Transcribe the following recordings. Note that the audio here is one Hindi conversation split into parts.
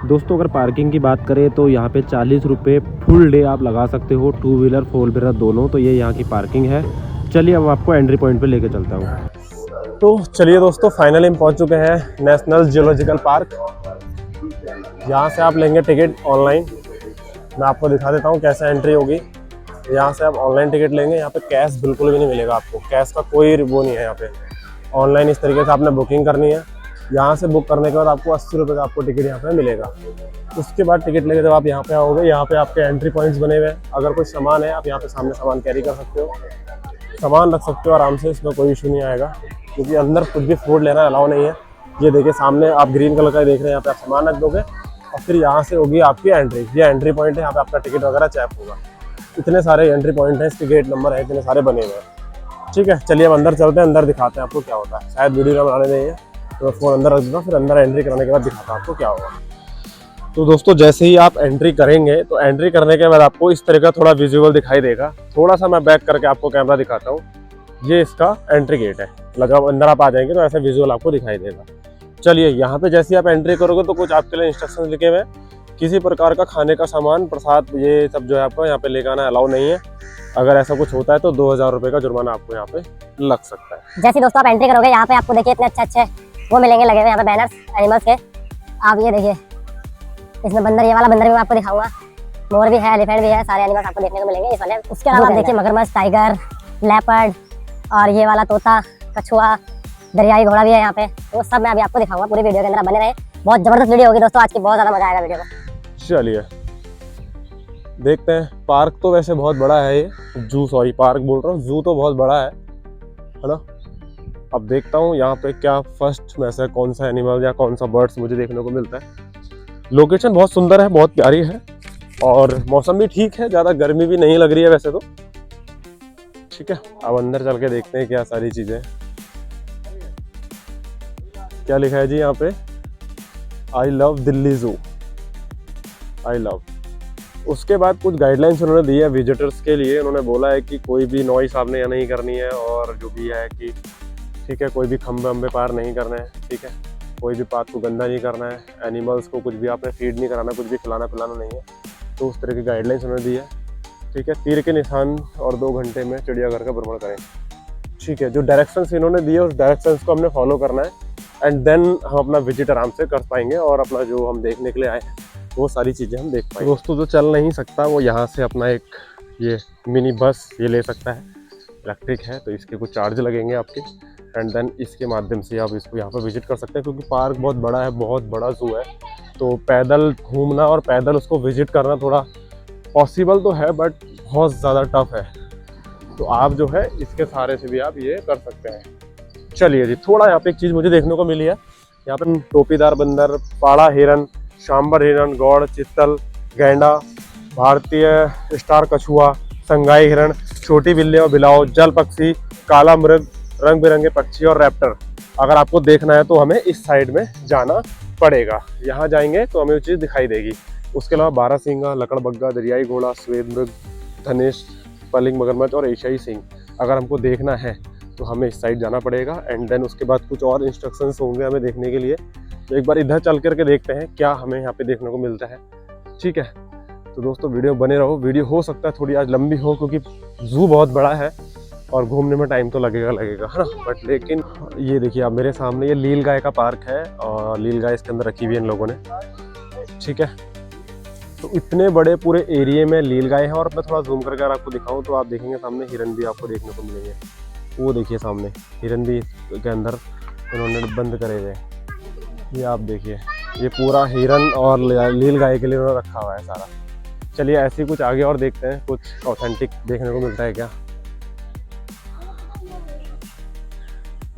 दोस्तों अगर पार्किंग की बात करें तो यहाँ पे 40 रुपये फुल डे आप लगा सकते हो, 2 व्हीलर 4 व्हीलर दोनों। तो ये यहाँ की पार्किंग है। चलिए अब आपको एंट्री पॉइंट पे लेके चलता हूँ। तो चलिए दोस्तों, फाइनली हम पहुँच चुके हैं नेशनल जियोलॉजिकल पार्क। यहाँ से आप लेंगे टिकट ऑनलाइन। मैं आपको दिखा देता हूँ कैसे एंट्री होगी। यहाँ से आप ऑनलाइन टिकट लेंगे। यहाँ पे कैश बिल्कुल भी नहीं मिलेगा आपको, कैश का कोई वो नहीं है यहाँ पे। ऑनलाइन इस तरीके से आपने बुकिंग करनी है। यहाँ से बुक करने के बाद आपको 80 रुपये का आपको टिकट यहाँ पे मिलेगा। उसके बाद टिकट लेके जब आप यहाँ पे आओगे, यहाँ पे आपके एंट्री पॉइंट्स बने हुए हैं। अगर कोई सामान है आप यहाँ पे सामने सामान कैरी कर सकते हो, सामान रख सकते हो आराम से, इसमें कोई इशू नहीं आएगा। क्योंकि अंदर कुछ भी फूड लेना अलाउ नहीं है। ये देखिए सामने आप ग्रीन कलर का देख रहे हैं, यहाँ पे आप सामान रख दोगे और फिर यहाँ से होगी आपकी एंट्री। ये एंट्री पॉइंट है, यहाँ पे आपका टिकट वगैरह चेक होगा। इतने सारे एंट्री पॉइंट हैं, इसके गेट नंबर है, इतने सारे बने हुए हैं। ठीक है, चलिए अब अंदर चलते हैं, अंदर दिखाते हैं आपको क्या होता है। शायद वीडियो ना बनाने देंगे तो मैं फ़ोन अंदर रख दूँगा, फिर अंदर एंट्री करने के बाद दिखाता हूँ आपको क्या होगा। तो दोस्तों जैसे ही आप एंट्री करेंगे तो एंट्री करने के बाद आपको इस तरह का थोड़ा विजुअल दिखाई देगा। थोड़ा सा मैं बैक करके आपको कैमरा दिखाता हूँ। ये इसका एंट्री गेट है। जब अंदर आप आ जाएंगे तो ऐसा विजुअल आपको दिखाई देगा। चलिए यहाँ पे जैसे ही आप एंट्री करोगे तो कुछ आपके लिए इंस्ट्रक्शन लिखे हुए हैं। किसी प्रकार का खाने का सामान, प्रसाद, ये सब जो है आपको यहाँ पे लेकर आना अलाउ नहीं है। अगर ऐसा कुछ होता है तो 2000 रुपये का जुर्माना आपको यहाँ पे लग सकता है। जैसे दोस्तों आप एंट्री करोगे, यहाँ पे आपको देखिए इतने अच्छे वो मिलेंगे लगे हुए यहाँ पे बैनर्स एनिमल्स के। आप ये देखिए, इसमें बंदर, ये वाला बंदर भी मैं आपको दिखाऊंगा। मोर भी है, एलिफेंट भी है, सारे एनिमल्स आपको देखने को मिलेंगे इस वाले। उसके अलावा आप देखिए मगरमच्छ, टाइगर, लेपर्ड और ये वाला तोता, कछुआ, दरियाई घोड़ा भी है यहाँ पे। वो सब मैं अभी आपको दिखाऊंगा। पूरी वीडियो के अंदर बने रहे, बहुत जबरदस्त वीडियो होगी दोस्तों आज की, बहुत ज़्यादा मजा आएगा वीडियो को। चलिए देखते हैं। पार्क तो वैसे बहुत बड़ा है, ये जू, सॉरी पार्क बोल रहा हूँ, जू तो बहुत बड़ा है ना। अब देखता हूँ यहाँ पे क्या फर्स्ट में से कौन सा एनिमल या कौन सा बर्ड्स मुझे देखने को मिलता है। लोकेशन बहुत सुंदर है, बहुत प्यारी है और मौसम भी ठीक है, ज़्यादा गर्मी भी नहीं लग रही है वैसे तो। ठीक है, अब अंदर चल के देखते हैं क्या सारी चीज़ें। क्या लिखा है जी यहाँ पे, आई लव दिल्ली जू, आई लव। उसके बाद कुछ गाइडलाइंस उन्होंने दी है विजिटर्स के लिए। उन्होंने बोला है कि कोई भी नॉइस आपने यहाँ नहीं करनी है, और जो भी है कि ठीक है, कोई भी खंभे वंबे पार नहीं करना है। ठीक है, कोई भी पाथ को गंदा नहीं करना है, एनिमल्स को कुछ भी आपने फीड नहीं कराना, कुछ भी खिलाना पिलाना नहीं है। तो उस तरह की गाइडलाइंस उन्होंने दी है। ठीक है, तीर के निशान और 2 घंटे में चिड़ियाघर का भ्रमण करें। ठीक है, जो डायरेक्शंस इन्होंने दिए उस डायरेक्शंस को हमने फॉलो करना है, एंड देन हम अपना विजिट आराम से कर पाएंगे और अपना जो हम देखने के लिए आए हैं वो सारी चीज़ें हम देख पाएंगे। दोस्तों जो चल नहीं सकता वो यहाँ से अपना एक ये मिनी बस ये ले सकता है, इलेक्ट्रिक है, तो इसके कुछ चार्ज लगेंगे आपके, एंड देन इसके माध्यम से आप इसको यहाँ पर विजिट कर सकते हैं। क्योंकि पार्क बहुत बड़ा है, बहुत बड़ा जू है, तो पैदल घूमना और पैदल उसको विजिट करना थोड़ा पॉसिबल तो है बट बहुत ज़्यादा टफ है। तो आप जो है इसके सहारे से भी आप ये कर सकते हैं। चलिए जी, थोड़ा यहाँ पे एक चीज़ मुझे देखने को मिली है। यहाँ पे टोपीदार बंदर, पाड़ा हिरन, सांबर हिरन, गौड़, चित्तल, गैंडा, भारतीय स्टार कछुआ, संगाई हिरन, छोटी बिल्ली और बिलाव, जल पक्षी, काला मृग, रंग बिरंगे पक्षी और रैप्टर। अगर आपको देखना है तो हमें इस साइड में जाना पड़ेगा। यहाँ जाएंगे तो हमें वो चीज़ दिखाई देगी। उसके अलावा बारहसिंगा, लकड़बग्गा, दरियाई घोड़ा, श्वेत मृग, धनेश, पलिंग मगरमच्छ और एशियाई सिंह अगर हमको देखना है तो हमें इस साइड जाना पड़ेगा। एंड देन उसके बाद कुछ और इंस्ट्रक्शंस होंगे हमें देखने के लिए। तो एक बार इधर चल करके देखते हैं क्या हमें यहाँ पे देखने को मिलता है। ठीक है, तो दोस्तों वीडियो बने रहो। वीडियो हो सकता है थोड़ी आज लंबी हो, क्योंकि जू बहुत बड़ा है और घूमने में टाइम तो लगेगा है ना। बट लेकिन ये देखिए आप मेरे सामने, ये लील गाय का पार्क है और लील गाय इसके अंदर रखी हुई है इन लोगों ने। ठीक है, तो इतने बड़े पूरे एरिए में लील गाय है। और मैं थोड़ा जूम करके अगर आपको दिखाऊं तो आप देखेंगे सामने हिरन भी आपको देखने को मिलेंगे। वो देखिए सामने हिरन भी के अंदर इन्होंने बंद करे हुए। ये आप देखिए, ये पूरा हिरन और लील गाय के लिए उन्होंने रखा हुआ है सारा। चलिए ऐसे ही कुछ आगे और देखते हैं, कुछ ऑथेंटिक देखने को मिलता है क्या।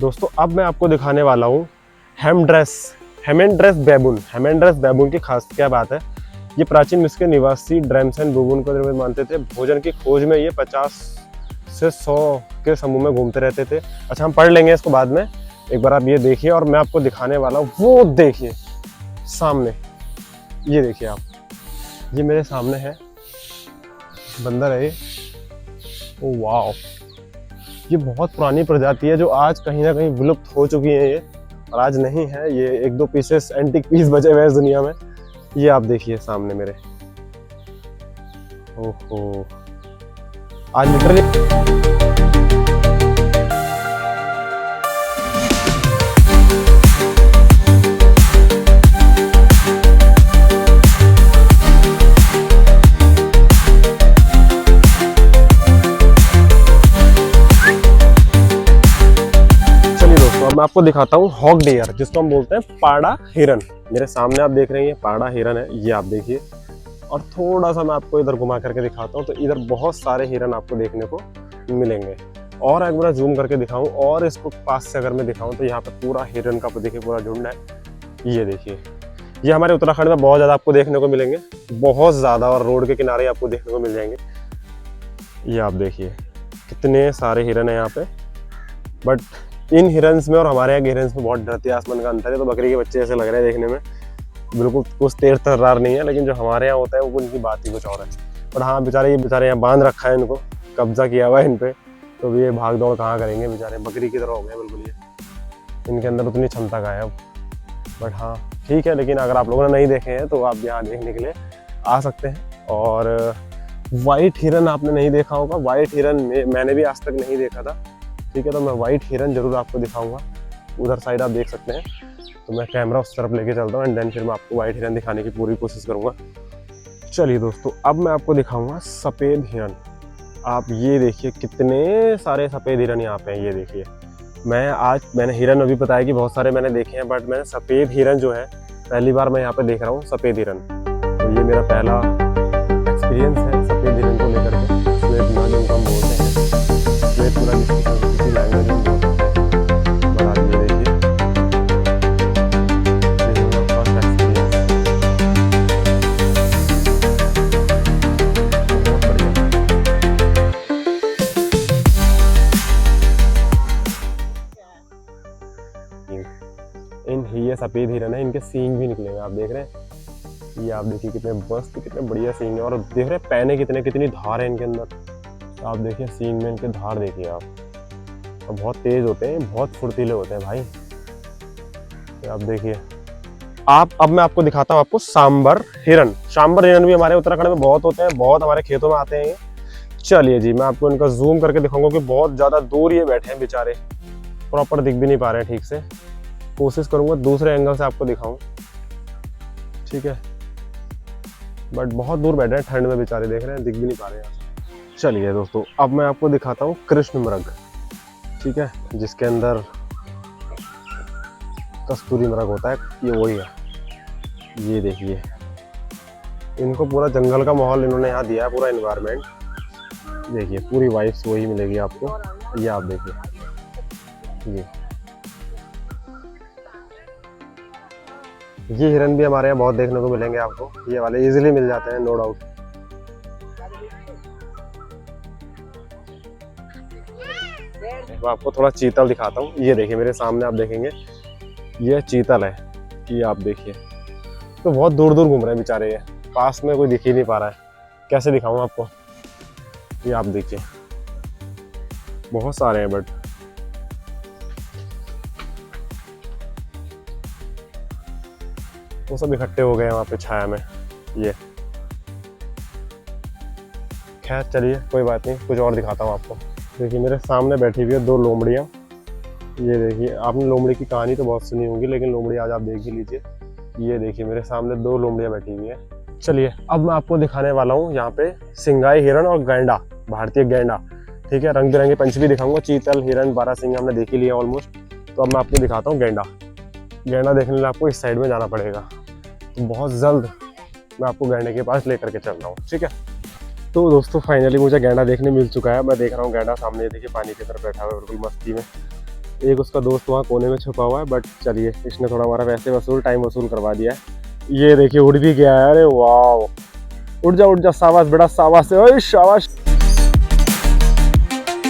दोस्तों अब मैं आपको दिखाने वाला हूँ हेमेंड्रेस बैबून। हेमेंड्रेस बैबून की खास क्या बात है, ये प्राचीन मिस्र के निवासी ड्रेम्सन बूबून को मानते थे। भोजन की खोज में ये 50 से 100 के समूह में घूमते रहते थे। अच्छा, हम पढ़ लेंगे इसको बाद में। एक बार आप ये देखिए और मैं आपको दिखाने वाला हूँ। वो देखिए सामने, ये देखिए आप, ये मेरे सामने है बंदर है ये। ओ वाह, ये बहुत पुरानी प्रजाति है जो आज कहीं ना कहीं विलुप्त हो चुकी है ये, और आज नहीं है ये। 1-2 पीसेस एंटिक पीस बचे हुए हैं दुनिया में। ये आप देखिए सामने मेरे, ओहो आज लिटरली मैं आपको दिखाता हूँ हॉक डियर, जिसको हम बोलते हैं पाड़ा हिरन। मेरे सामने आप देख रहे हैं ये पाड़ा हिरन है, ये आप देखिए। और थोड़ा सा मैं आपको इधर घुमा करके दिखाता हूँ, तो इधर बहुत सारे हिरन आपको देखने को मिलेंगे। और एक बार जूम करके दिखाऊं और इसको पास से अगर मैं दिखाऊं तो यहाँ पे पूरा हिरन का देखिए पूरा झुंड है। ये देखिए, ये हमारे उत्तराखंड में बहुत ज़्यादा आपको देखने को मिलेंगे, बहुत ज़्यादा, और रोड के किनारे आपको देखने को मिल जाएंगे। ये आप देखिए कितने सारे हिरन है यहाँ पे। बट इन हिरन्स में और हमारे यहाँ के हिरन्स में बहुत धरती आसमान का अंतर है। तो बकरी के बच्चे ऐसे लग रहे हैं देखने में, बिल्कुल कुछ तेज तर्रार नहीं है, लेकिन जो हमारे यहाँ होता है वो उनकी बात ही कुछ और है। और हाँ बेचारे यहाँ बांध रखा है, इनको कब्जा किया हुआ है इन पे, तो ये भाग दौड़ कहाँ करेंगे बेचारे, बकरी की तरह हो गए बिल्कुल। ये इनके अंदर उतनी क्षमता का है अब। बट हाँ ठीक है, लेकिन अगर आप लोगों ने नहीं देखे हैं तो आप यहाँ देखने के लिए आ सकते हैं। और वाइट हिरन आपने नहीं देखा होगा, वाइट हिरन मैंने भी आज तक नहीं देखा था, ठीक है। तो मैं वाइट हिरन जरूर आपको दिखाऊंगा, उधर साइड आप देख सकते हैं। तो मैं कैमरा उस तरफ लेके चलता हूँ एंड देन फिर मैं आपको वाइट हिरन दिखाने की पूरी कोशिश करूँगा। चलिए दोस्तों, अब मैं आपको दिखाऊंगा सफ़ेद हिरन। आप ये देखिए कितने सारे सफ़ेद हिरन यहाँ पे हैं। ये देखिए, मैंने हिरन अभी बताया कि बहुत सारे मैंने देखे हैं, बट मैंने सफ़ेद हिरन जो है पहली बार मैं यहाँ पे देख रहा हूँ, सफ़ेद हिरन। तो ये मेरा पहला एक्सपीरियंस है सफ़ेद हिरन को लेकर के। श्वेत नाग इनको हम बोलते हैं, श्वेत नाग किसी लैंग्वेज में बोलते हैं। बता ये देखिए, ये मेरा फर्स्ट एक्सपीरियंस, बहुत बढ़िया। ये सफ़ेद हिरन है, इनके सींग भी निकलेंगे, आप देख रहे हैं। ये आप देखिए कितने मस्त, कितने बढ़िया सींग है। और देख रहे हैं पैने कितनी धार है इनके अंदर। आप देखिए सींग में इनके धार देखिए आप, और बहुत तेज होते हैं, बहुत फुर्तीले होते हैं भाई। आप देखिए, अब मैं आपको दिखाता हूँ आपको सांबर हिरन। सांबर हिरन भी हमारे उत्तराखंड में बहुत होते हैं, बहुत हमारे खेतों में आते हैं ये। चलिए जी, मैं आपको इनका जूम करके दिखाऊंगा कि बहुत ज़्यादा दूर ये बैठे हैं बेचारे, प्रॉपर दिख भी नहीं पा रहे हैं ठीक से। कोशिश करूंगा दूसरे एंगल से आपको दिखाऊं, ठीक है। बट बहुत दूर बैठे हैं ठंड में बेचारे, देख रहे हैं, दिख भी नहीं पा रहे हैं। चलिए दोस्तों, अब मैं आपको दिखाता हूँ कृष्ण मृग, ठीक है, जिसके अंदर कस्तूरी मृग होता है, ये वही है। ये देखिए, इनको पूरा जंगल का माहौल इन्होंने यहाँ दिया है, पूरा एनवायरनमेंट। देखिए पूरी वाइब्स वही मिलेगी आपको। ये आप देखिए, ये हिरन भी हमारे यहाँ बहुत देखने को मिलेंगे आपको, ये वाले इजीली मिल जाते हैं, नो डाउट। मैं आपको थोड़ा चीतल दिखाता हूँ। ये देखिए मेरे सामने आप देखेंगे, ये चीतल है, ये आप देखिए। तो बहुत दूर दूर घूम रहे हैं बेचारे, ये पास में कोई दिख ही नहीं पा रहा है। कैसे दिखाऊं आपको, ये आप देखिए, बहुत सारे हैं, बट वो सब इकट्ठे हो गए हैं वहाँ पे छाया में। ये खैर चलिए कोई बात नहीं, कुछ और दिखाता हूँ आपको। देखिए मेरे सामने बैठी हुई है दो लोमड़ियाँ। ये देखिए, आपने लोमड़ी की कहानी तो बहुत सुनी होगी, लेकिन लोमड़ी आज आप देख ही लीजिए। ये देखिए मेरे सामने दो लोमड़ियाँ बैठी हुई हैं। चलिए अब मैं आपको दिखाने वाला हूँ यहाँ पे सिंगाई हिरन और गैंडा, भारतीय गैंडा, ठीक है। रंग बिरंगे पंछ भी दिखाऊंगा। चीतल, हिरन, बारहसिंगा हमने देख ही लिया ऑलमोस्ट। तो अब मैं आपको दिखाता हूँ गैंडा। गैंडा देखने के लिए आपको इस साइड में जाना पड़ेगा, तो बहुत जल्द मैं आपको गैंडे के पास लेकर के चल रहा हूँ, ठीक है। तो दोस्तों फाइनली मुझे गैंडा देखने मिल चुका है। मैं देख रहा हूँ गैंडा सामने, देखिए पानी की तरफ बैठा हुआ है बिल्कुल मस्ती में। एक उसका दोस्त वहाँ कोने में छुपा हुआ है, बट चलिए इसने थोड़ा हमारा पैसे टाइम वसूल करवा दिया है। ये देखिए उड़ भी गया है, अरे वाह, उड़ जा शाबाश बेटा, शाबाश, ओए शाबाश।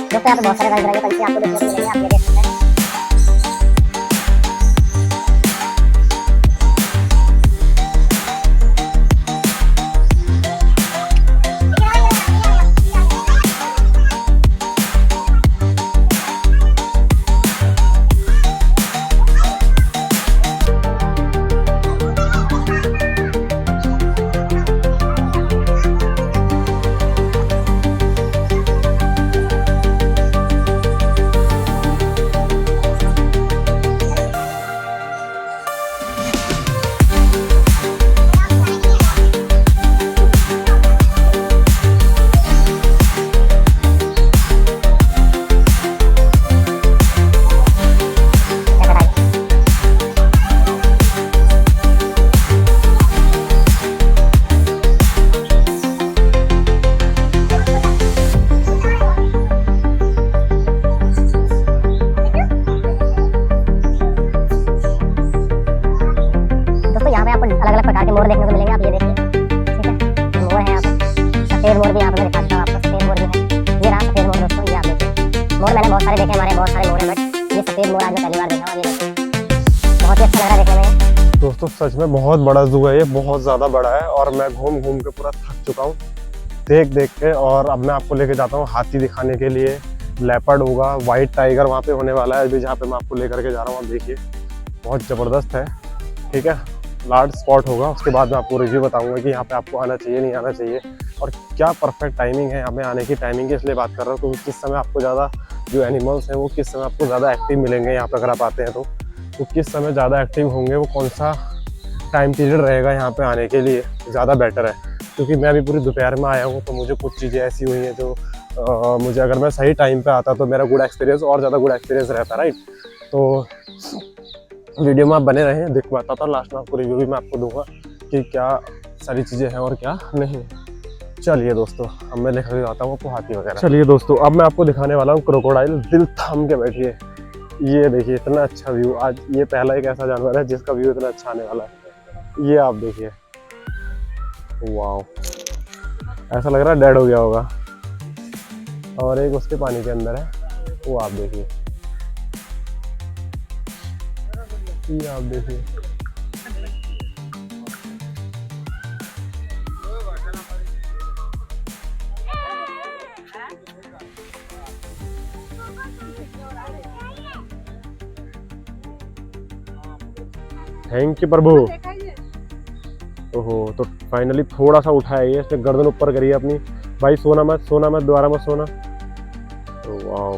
दोस्तों यहाँ पे बहुत सारे रंग बिरंगे पंछी आपको देखने को मिलेंगे, आप ये देख सकते हैं। बहुत सारे मोर हैं, बट ये सफेद मोर आज मैं पहली बार देखा हूँ। ये देखो, बहुत ही अच्छा लग रहा है देखने में। दोस्तों सच में बहुत बड़ा जू है ये, बहुत ज़्यादा बड़ा है और मैं घूम घूम के पूरा थक चुका हूँ देख देख के। और अब मैं आपको लेके जाता हूँ हाथी दिखाने के लिए। लेपर्ड होगा, वाइट टाइगर वहाँ पे होने वाला है अभी, जहाँ पे मैं आपको लेकर के जा रहा हूँ। आप देखिए बहुत ज़बरदस्त है, ठीक है। लार्ज स्पॉट होगा, उसके बाद मैं आपको रिव्यू बताऊंगा कि यहाँ पे आपको आना चाहिए नहीं आना चाहिए और क्या परफेक्ट टाइमिंग है यहाँ पे आने की। टाइमिंग की इसलिए बात कर रहा हूँ क्योंकि किस समय आपको ज़्यादा जो एनिमल्स हैं वो किस समय आपको ज़्यादा एक्टिव मिलेंगे यहाँ पे अगर आप आते हैं तो किस समय ज़्यादा एक्टिव होंगे, वो कौन सा टाइम पीरियड रहेगा यहाँ पे आने के लिए ज़्यादा बेटर है। क्योंकि मैं अभी पूरी दोपहर में आया हूँ तो मुझे कुछ चीज़ें ऐसी हुई हैं जो मुझे अगर मैं सही टाइम पे आता तो मेरा गुड एक्सपीरियंस और ज़्यादा गुड एक्सपीरियंस रहता, राइट। तो वीडियो में आप बने रहें, देख बताता हूँ लास्ट में आपको, रिव्यू भी मैं आपको दूंगा कि क्या सारी चीज़ें हैं और क्या नहीं। चलिए दोस्तों अब मैं लेकर आता हूँ आपको हाथी वगैरह। चलिए दोस्तों अब मैं आपको दिखाने वाला हूँ क्रोकोडाइल। दिल थाम के बैठिए, ये देखिए इतना अच्छा व्यू। आज ये पहला एक ऐसा जानवर है जिसका व्यू इतना अच्छा आने वाला है। ये आप देखिए, वाओ, ऐसा लग रहा है डेड हो गया होगा। और एक उसके पानी के अंदर है, वो आप देखिए, ये आप देखिए। थैंक यू प्रभु। ओहो, तो फाइनली थोड़ा सा उठा है ये, इसने गर्दन ऊपर करी है अपनी। भाई सोना मत, सोना मत, दोबारा मत सोना। वाओ,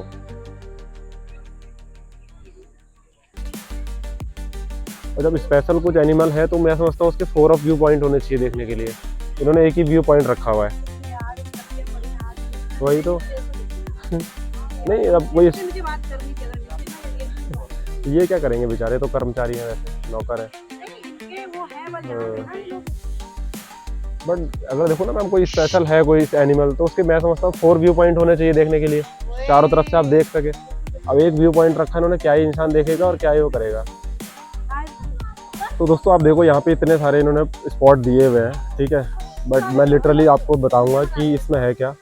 और जब स्पेशल कुछ एनिमल है तो मैं समझता हूँ उसके 4 व्यू पॉइंट होने चाहिए देखने के लिए। इन्होंने एक ही व्यू पॉइंट रखा हुआ है, वही तो। नहीं अब वही, ये क्या करेंगे बेचारे, तो कर्मचारी हैं वैसे, नौकर है। बट अगर देखो ना मैम कोई स्पेशल है कोई एनिमल तो उसके मैं समझता हूँ 4 व्यू पॉइंट होने चाहिए देखने के लिए, चारों तरफ से आप देख सके। अब एक व्यू पॉइंट रखा इन्होंने, क्या ही इंसान देखेगा और क्या ही वो करेगा। तो दोस्तों आप देखो यहाँ पे इतने सारे इन्होंने स्पॉट दिए हुए हैं, ठीक है। बट मैं लिटरली आपको बताऊंगा कि इसमें है क्या,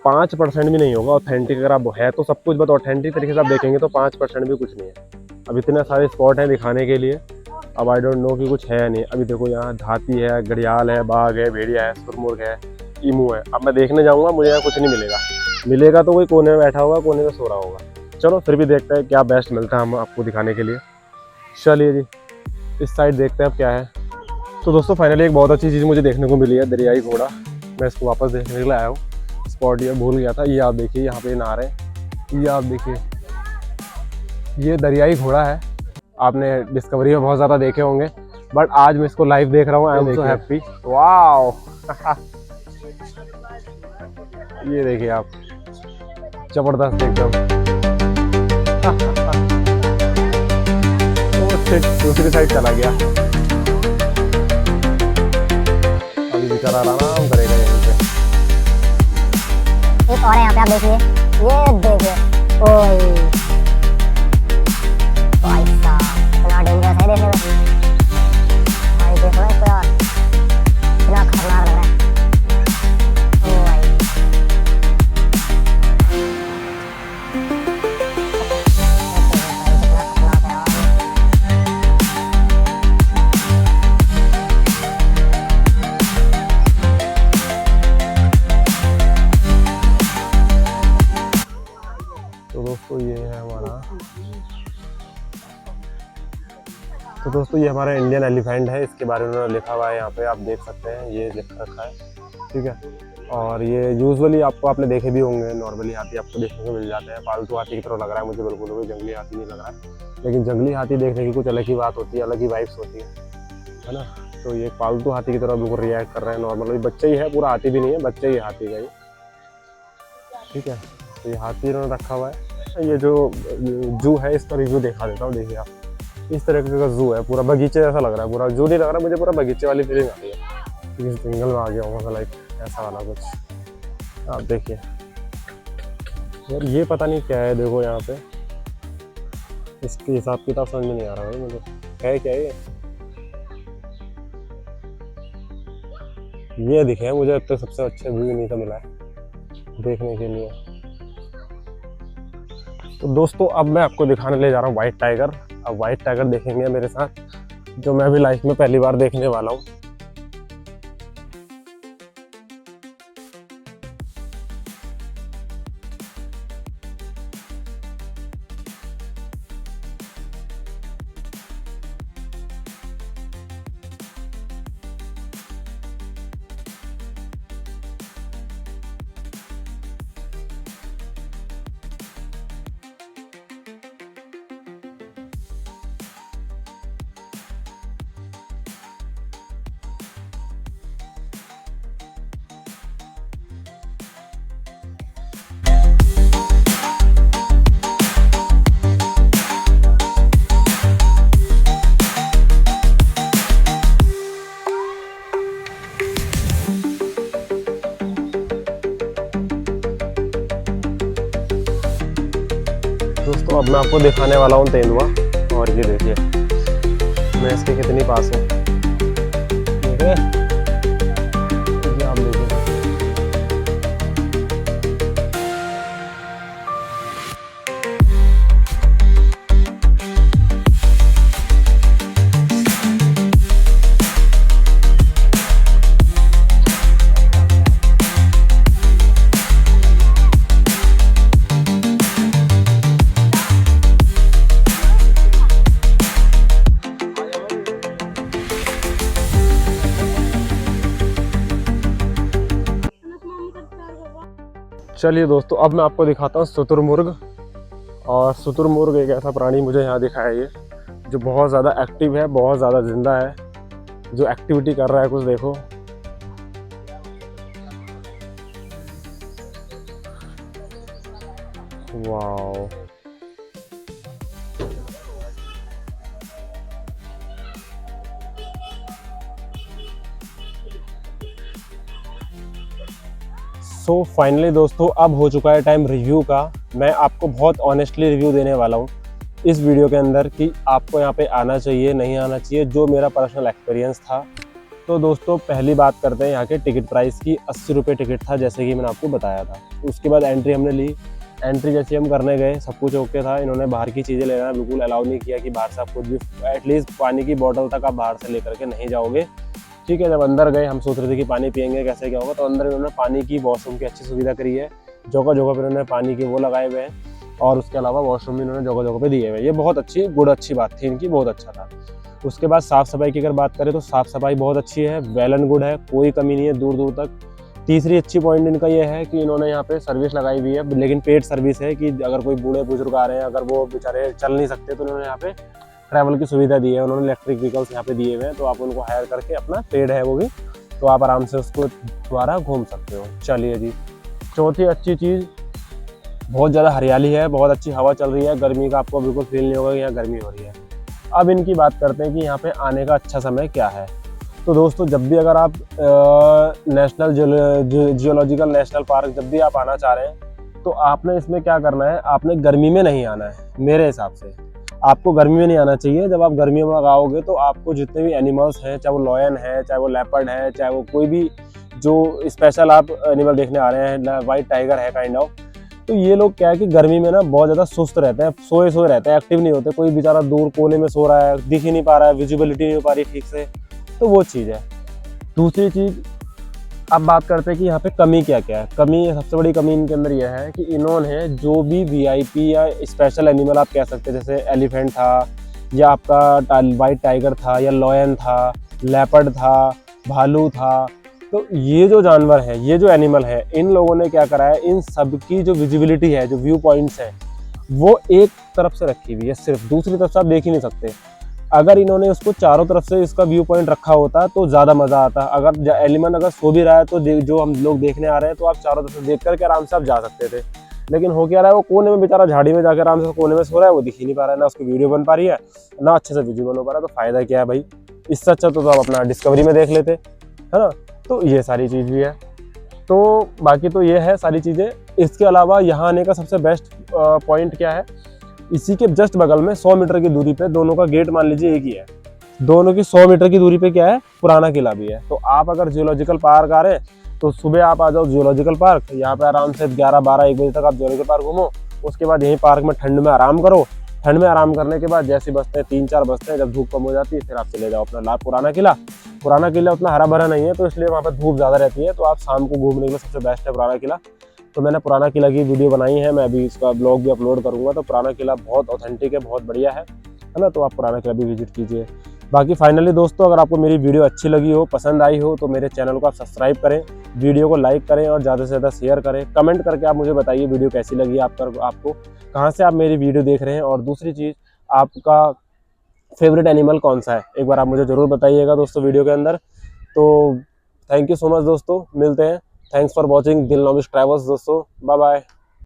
5% भी नहीं होगा ऑथेंटिक। अगर आप है तो सब कुछ बट ऑथेंटिक तरीके से आप देखेंगे तो 5% भी कुछ नहीं है। अब इतने सारे स्पॉट हैं दिखाने के लिए, अब आई डोंट नो कि कुछ है नहीं। अभी देखो यहाँ हाथी है, घड़ियाल है, बाघ है, भेड़िया है, शुरमुर्ग है, ईमू है। अब मैं देखने जाऊँगा, मुझे यहाँ कुछ नहीं मिलेगा। मिलेगा तो कोई कोने में बैठा होगा, कोने में सो रहा होगा। चलो फिर भी देखते हैं क्या बेस्ट मिलता है हम आपको दिखाने के लिए। चलिए जी इस साइड देखते हैं अब क्या है। तो दोस्तों फाइनली एक बहुत अच्छी चीज़ मुझे देखने को मिली है, दरियाई घोड़ा। मैं इसको वापस देखने के लिए आया हूँ, स्पॉट ये भूल गया था। ये आप देखिए यहाँ पे नहा रहे हैं, ये आप देखिए, ये दरियाई घोड़ा है। आपने डिस्कवरी में बहुत ज़्यादा देखे होंगे बट आज मैं इसको लाइव देख रहा हूँ। I am so happy, wow. ये देखिए आप, जबरदस्त एकदम। दूसरी साइड चला गया, अभी बेचारा आराम करेगा यहीं पे। एक और है यहाँ पे, आप देखिए, ये देखिए, ओए भाई साहब इतना डेंजरस है देखने में। भाई देखो इसको यार, इतना खतरनाक लग रहा है। ओ भाई दोस्तों ये हमारा इंडियन एलिफेंट है, इसके बारे में उन्होंने लिखा हुआ है यहाँ पे, आप देख सकते हैं, ये लिख रखा है, ठीक है। और ये यूजुअली आपने देखे भी होंगे, नॉर्मली हाथी आपको देखने को मिल जाते हैं। पालतू हाथी की तरह लग रहा है मुझे, बिल्कुल कोई जंगली हाथी नहीं लग रहा है। लेकिन जंगली हाथी देखने की कुछ अलग ही बात होती है, अलग ही वाइब्स होती है ना। तो ये पालतू हाथी की तरह बिल्कुल रिएक्ट कर रहे हैं नॉर्मली। बच्चे ही है, पूरा हाथी भी नहीं है, बच्चे ही हाथी का ही, ठीक है। तो ये हाथी इन्होंने रखा हुआ है। ये जो जू है इसका रिव्यू दिखा देता हूँ, देखिए आप, इस तरह का जू है, पूरा बगीचे जैसा लग रहा है। पूरा जू नहीं लग रहा मुझे, पूरा बगीचे वाली फीलिंग आ रही है, इस जंगल में आ गया होगा लाइक ऐसा वाला कुछ। आप देखिए यार, ये पता नहीं क्या है, देखो यहाँ पे इसके हिसाब किताब समझ में नहीं आ रहा भाई मुझे, है क्या ये दिखे है मुझे अब तक सबसे अच्छा व्यू नहीं का मिला है देखने के लिए। तो दोस्तों अब मैं आपको दिखाने ले जा रहा हूँ व्हाइट टाइगर। अब व्हाइट टाइगर देखेंगे मेरे साथ, जो मैं अभी लाइफ में पहली बार देखने वाला हूँ। दोस्तों अब मैं आपको दिखाने वाला हूँ तेंदुआ, और ये देखिए मैं इसके कितनी पास हूँ। ठीक है, ये आप देखिए। चलिए दोस्तों अब मैं आपको दिखाता हूँ शुतुरमुर्ग। और शुतुरमुर्ग एक ऐसा प्राणी मुझे यहाँ दिखाया ये, जो बहुत ज़्यादा एक्टिव है, बहुत ज़्यादा जिंदा है, जो एक्टिविटी कर रहा है कुछ देखो। वाओ, सो फाइनली दोस्तों अब हो चुका है टाइम रिव्यू का। मैं आपको बहुत ऑनेस्टली रिव्यू देने वाला हूँ इस वीडियो के अंदर कि आपको यहाँ पे आना चाहिए नहीं आना चाहिए, जो मेरा पर्सनल एक्सपीरियंस था। तो दोस्तों पहली बात करते हैं यहाँ के टिकट प्राइस की। 80 रुपये टिकट था जैसे कि मैंने आपको बताया था। उसके बाद एंट्री हमने ली। एंट्री जैसे हम करने गए सब कुछ ओके था। इन्होंने बाहर की चीज़ें लेना बिल्कुल अलाउ नहीं किया कि बाहर से आप कुछ भी, एटलीस्ट पानी की बॉटल तक आप बाहर से लेकर के नहीं जाओगे। ठीक है, जब अंदर गए हम सोच रहे थे कि पानी पियेंगे कैसे क्या होगा, तो अंदर इन्होंने पानी की वॉशरूम की अच्छी सुविधा करी है। जगह जगह पर इन्होंने पानी के वो लगाए हुए हैं, और उसके अलावा वॉशरूम भी इन्होंने जगह जगह पे दिए हुए हैं। ये बहुत अच्छी बात थी इनकी, बहुत अच्छा था। उसके बाद साफ़ सफाई की अगर बात करें तो साफ़ सफाई बहुत अच्छी है, वेल एंड गुड है, कोई कमी नहीं है दूर दूर तक। तीसरी अच्छी पॉइंट इनका ये है कि इन्होंने यहाँ पे सर्विस लगाई हुई है, लेकिन पेड सर्विस है कि अगर कोई बूढ़े बुजुर्ग आ रहे हैं, अगर वो बेचारे चल नहीं सकते, तो उन्होंने यहाँ पे ट्रैवल की सुविधा दी है। उन्होंने इलेक्ट्रिक व्हीकल्स यहाँ पे दिए हुए हैं, तो आप उनको हायर करके, अपना पेड है वो भी, तो आप आराम से उसको द्वारा घूम सकते हो। चलिए जी, चौथी अच्छी चीज़, बहुत ज़्यादा हरियाली है, बहुत अच्छी हवा चल रही है, गर्मी का आपको बिल्कुल फील नहीं होगा कि यहाँ गर्मी हो रही है। अब इनकी बात करते हैं कि यहाँ पे आने का अच्छा समय क्या है। तो दोस्तों जब भी अगर आप नेशनल जियोलॉजिकल नेशनल पार्क जब भी आप आना चाह रहे हैं, तो आपने इसमें क्या करना है, आपने गर्मी में नहीं आना है। मेरे हिसाब से आपको गर्मी में नहीं आना चाहिए। जब आप गर्मियों में आओगे तो आपको जितने भी एनिमल्स हैं, चाहे वो लॉयन है, चाहे वो लेपर्ड है, चाहे वो कोई भी जो स्पेशल आप एनिमल देखने आ रहे हैं, वाइट टाइगर है काइंड ऑफ, तो ये लोग क्या है कि गर्मी में ना बहुत ज़्यादा सुस्त रहते हैं, सोए रहते हैं, एक्टिव नहीं होते। कोई बेचारा दूर कोने में सो रहा है, दिख ही नहीं पा रहा है, विजिबिलिटी नहीं हो पा रही ठीक से, तो वो चीज़ है। दूसरी चीज़, अब बात करते हैं कि यहाँ पे कमी क्या क्या है। कमी, सबसे बड़ी कमी इनके अंदर यह है कि इन्होंने जो भी वीआईपी या स्पेशल एनिमल आप कह सकते हैं, जैसे एलिफेंट था, या आपका वाइट टाइगर था, या लॉयन था, लेपर्ड था, भालू था, तो ये जो जानवर है, ये जो एनिमल है, इन लोगों ने क्या करा है, इन सब की जो विजिबिलिटी है, जो व्यू पॉइंट्स हैं, वो एक तरफ से रखी हुई है सिर्फ, दूसरी तरफ से आप देख ही नहीं सकते। अगर इन्होंने उसको चारों तरफ से इसका व्यू पॉइंट रखा होता तो ज़्यादा मज़ा आता। अगर एनिमल अगर सो भी रहा है तो जो हम लोग देखने आ रहे हैं, तो आप चारों तरफ से देख करके आराम से आप जा सकते थे। लेकिन हो क्या रहा है, वो कोने में बेचारा झाड़ी में जाकर आराम से कोने में सो रहा है, वो दिख ही नहीं पा रहा है, ना उसकी वीडियो बन पा रही है, ना अच्छे से विजिबल हो पा रहा है। तो फ़ायदा क्या है भाई, इससे अच्छा तो आप अपना डिस्कवरी में देख लेते, है ना। तो ये सारी चीज़ भी है। तो बाकी तो ये है सारी चीज़ें। इसके अलावा यहाँ आने का सबसे बेस्ट पॉइंट क्या है, इसी के जस्ट बगल में 100 मीटर की दूरी पे दोनों का गेट मान लीजिए एक ही है। दोनों की 100 मीटर की दूरी पे क्या है, पुराना किला भी है। तो आप अगर जियोलॉजिकल पार्क आ रहे हैं तो सुबह आप आ जाओ जियोलॉजिकल पार्क, यहाँ पे आराम से 11, 12, 1 बजे तक आप जियोलॉजिकल पार्क घूमो। उसके बाद यहीं पार्क में ठंड में आराम करो। ठंड में आराम करने के बाद जैसे बजते हैं 3-4 बजते हैं, जब धूप कम हो जाती है फिर आप चले जाओ अपना लाल पुराना किला। पुराना किला उतना हरा भरा नहीं है तो इसलिए वहाँ पर धूप ज़्यादा रहती है, तो आप शाम को घूमने के लिए सबसे बेस्ट है पुराना किला। तो मैंने पुराना किला की वीडियो बनाई है, मैं अभी इसका ब्लॉग भी अपलोड करूँगा। तो पुराना किला बहुत ऑथेंटिक है, बहुत बढ़िया है ना। तो आप पुराना किला भी विजिट कीजिए। बाकी फाइनली दोस्तों, अगर आपको मेरी वीडियो अच्छी लगी हो, पसंद आई हो, तो मेरे चैनल को आप सब्सक्राइब करें, वीडियो को लाइक करें और ज़्यादा से ज़्यादा शेयर करें। कमेंट करके आप मुझे बताइए वीडियो कैसी लगी आपको कहाँ से आप मेरी वीडियो देख रहे हैं, और दूसरी चीज़ आपका फेवरेट एनिमल कौन सा है, एक बार आप मुझे ज़रूर बताइएगा दोस्तों वीडियो के अंदर। तो थैंक यू सो मच दोस्तों, मिलते हैं। थैंक्स फॉर वॉचिंग दिल नॉमिस ट्रैवल्स दोस्तों, बाय बाय।